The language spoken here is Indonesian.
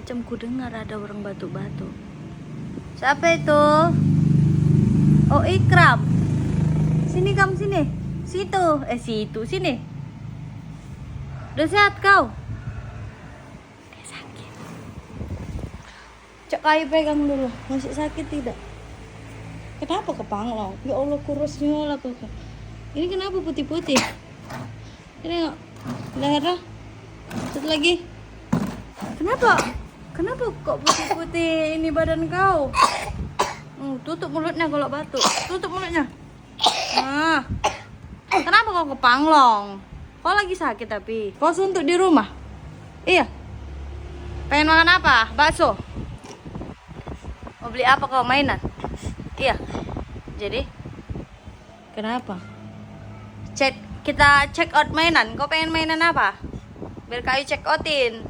Macam ku dengar ada orang batuk-batuk. Siapa itu? Oh, Ikram. Sini kamu sini. Situ. Situ sini. Udah sehat kau? Dia sakit. Cok kayu pegang dulu. Masih sakit tidak? Kenapa kepanglong? Ya Allah kurusnya lah kok. Ini kenapa putih-putih? Ini enggak. Lehernya. Satu lagi. Kenapa? Kenapa kok putih-putih ini badan kau? Tutup mulutnya kalau batuk. Tutup mulutnya. Nah. Kenapa kau kepanglong? Kau lagi sakit tapi. Kau suntuk di rumah? Iya. Pengen makan apa? Bakso? Mau beli apa kau mainan? Iya. Jadi? Kenapa? Kita check out mainan. Kau pengen mainan apa? Biar kayu check outin.